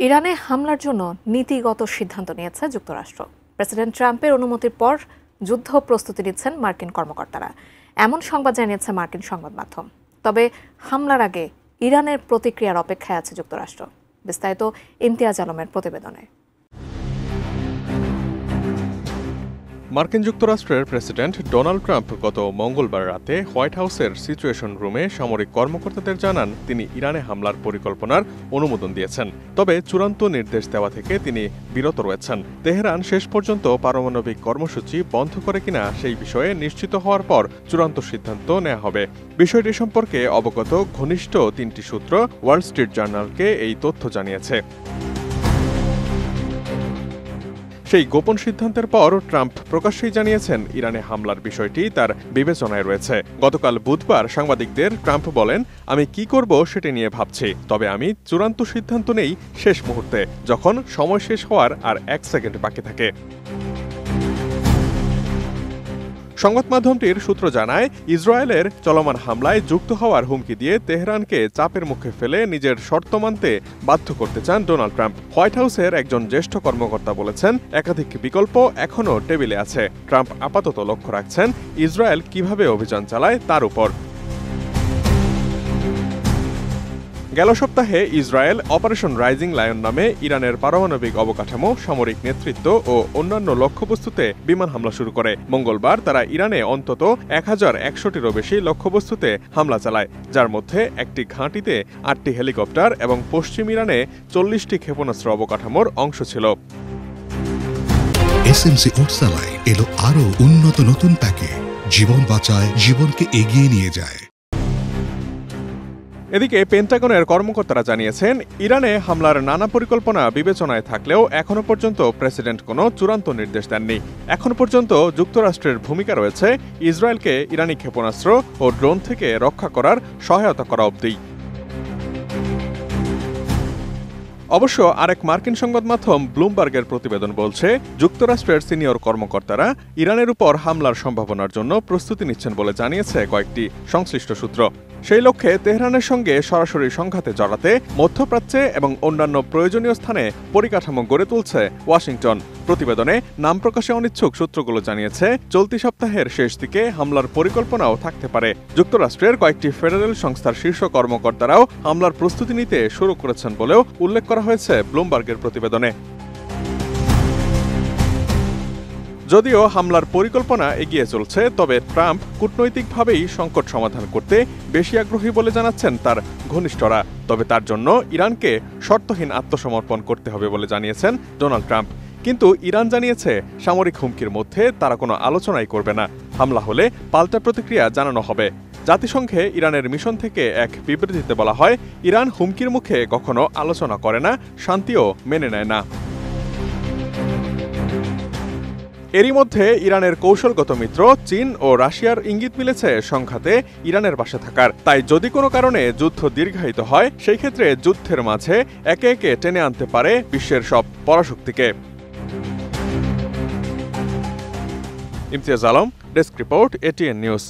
ইরানে হামলার জন্য নীতিগত সিদ্ধান্ত নিয়েছে যুক্তরাষ্ট্র। প্রেসিডেন্ট ট্রাম্পের অনুমতির পর যুদ্ধ প্রস্তুতি নিচ্ছেন মার্কিন কর্মকর্তারা, এমন সংবাদ জানিয়েছে মার্কিন সংবাদ মাধ্যম। তবে হামলার আগে ইরানের প্রতিক্রিয়ার অপেক্ষায় আছে যুক্তরাষ্ট্র। বিস্তারিত ইমতিয়াজ আলমের প্রতিবেদনে। মার্কিন যুক্তরাষ্ট্রের প্রেসিডেন্ট ডোনাল্ড ট্রাম্প গত মঙ্গলবার রাতে হোয়াইট হাউসের সিচুয়েশন রুমে সামরিক কর্মকর্তাদের জানান তিনি ইরানে হামলার পরিকল্পনার অনুমোদন দিয়েছেন, তবে চূড়ান্ত নির্দেশ দেওয়া থেকে তিনি বিরত রয়েছেন। তেহরান শেষ পর্যন্ত পারমাণবিক কর্মসূচি বন্ধ করে কিনা সেই বিষয়ে নিশ্চিত হওয়ার পর চূড়ান্ত সিদ্ধান্ত নেওয়া হবে। বিষয়টি সম্পর্কে অবগত ঘনিষ্ঠ তিনটি সূত্র ওয়াল স্ট্রিট জার্নালকে এই তথ্য জানিয়েছে। সেই গোপন সিদ্ধান্তের পর ট্রাম্প প্রকাশ্যেই জানিয়েছেন ইরানে হামলার বিষয়টি তার বিবেচনায় রয়েছে। গতকাল বুধবার সাংবাদিকদের ট্রাম্প বলেন, আমি কি করব সেটা নিয়ে ভাবছি, তবে আমি চূড়ান্ত সিদ্ধান্ত নেই শেষ মুহূর্তে, যখন সময় শেষ হওয়ার আর 1 সেকেন্ড বাকি থাকে। সংবাদ মাধ্যমটির সূত্র জানায়, ইসরায়েলের চলমান হামলায় যুক্ত হওয়ার হুমকি দিয়ে তেহরানকে চাপের মুখে ফেলে নিজের শর্ত মানতে বাধ্য করতে চান ডোনাল্ড ট্রাম্প। হোয়াইট হাউসের একজন জ্যেষ্ঠ কর্মকর্তা বলেছেন, একাধিক বিকল্প এখনও টেবিলে আছে। ট্রাম্প আপাতত লক্ষ্য রাখছেন ইসরায়েল কিভাবে অভিযান চালায় তার উপর। গেল সপ্তাহে ইসরায়েল অপারেশন রাইজিং লায়ন নামে ইরানের পারমাণবিক অবকাঠামো, সামরিক নেতৃত্ব ও অন্যান্য লক্ষ্যবস্তুতে বিমান হামলা শুরু করে। মঙ্গলবার তারা ইরানে অন্তত 1100-টিরও বেশি লক্ষ্যবস্তুতে হামলা চালায়, যার মধ্যে একটি ঘাঁটিতে 8টি হেলিকপ্টার এবং পশ্চিম ইরানে 40টি ক্ষেপণাস্ত্র অবকাঠামোর অংশ ছিল। এসএমসি ওটসালাই এলো আরো উন্নত নতুন প্যাকে, জীবন বাঁচায়, জীবনকে এগিয়ে নিয়ে যায়। এদিকে পেন্টাগনের কর্মকর্তারা জানিয়েছেন, ইরানে হামলার নানা পরিকল্পনা বিবেচনায় থাকলেও এখনো পর্যন্ত প্রেসিডেন্ট কোনো চূড়ান্ত নির্দেশ দেননি। এখন পর্যন্ত যুক্তরাষ্ট্রের ভূমিকা রয়েছে ইসরায়েলকে ইরানি ক্ষেপণাস্ত্র ও ড্রোন থেকে রক্ষা করার সহায়তা করা অবধি। অবশ্য আরেক মার্কিন সংবাদ মাধ্যম ব্লুমবার্গের প্রতিবেদন বলছে, যুক্তরাষ্ট্রের সিনিয়র কর্মকর্তারা ইরানের উপর হামলার সম্ভাবনার জন্য প্রস্তুতি নিচ্ছেন বলে জানিয়েছে কয়েকটি সংশ্লিষ্ট সূত্র। সেই লক্ষ্যে তেহরানের সঙ্গে সরাসরি সংঘাতে জড়াতে মধ্যপ্রাচ্যে এবং অন্যান্য প্রয়োজনীয় স্থানে পরিকাঠামো গড়ে তুলছে ওয়াশিংটন। প্রতিবেদনে নাম প্রকাশে অনিচ্ছুক সূত্রগুলো জানিয়েছে, চলতি সপ্তাহের শেষ দিকে হামলার পরিকল্পনাও থাকতে পারে। যুক্তরাষ্ট্রের কয়েকটি ফেডারেল সংস্থার শীর্ষ কর্মকর্তারাও হামলার প্রস্তুতি নিতে শুরু করেছেন বলেও উল্লেখ করা হয়েছে ব্লুমবার্গের প্রতিবেদনে। যদিও হামলার পরিকল্পনা এগিয়ে চলছে, তবে ট্রাম্প কূটনৈতিকভাবেই সংকট সমাধান করতে বেশি আগ্রহী বলে জানাচ্ছেন তার ঘনিষ্ঠরা। তবে তার জন্য ইরানকে শর্তহীন আত্মসমর্পণ করতে হবে বলে জানিয়েছেন ডোনাল্ড ট্রাম্প। কিন্তু ইরান জানিয়েছে, সামরিক হুমকির মধ্যে তারা কোনো আলোচনাই করবে না। হামলা হলে পাল্টা প্রতিক্রিয়া জানানো হবে। জাতিসংঘে ইরানের মিশন থেকে এক বিবৃতিতে বলা হয়, ইরান হুমকির মুখে কখনো আলোচনা করে না, শান্তিও মেনে নেয় না। এরই মধ্যে ইরানের কৌশলগত মিত্র চীন ও রাশিয়ার ইঙ্গিত মিলেছে সংঘাতে ইরানের পাশে থাকার। তাই যদি কোনো কারণে যুদ্ধ দীর্ঘায়িত হয়, সেই ক্ষেত্রে যুদ্ধের মাঝে একে একে টেনে আনতে পারে বিশ্বের সব পরাশক্তিকে। Imtiaz Alam, desk report, ATN news.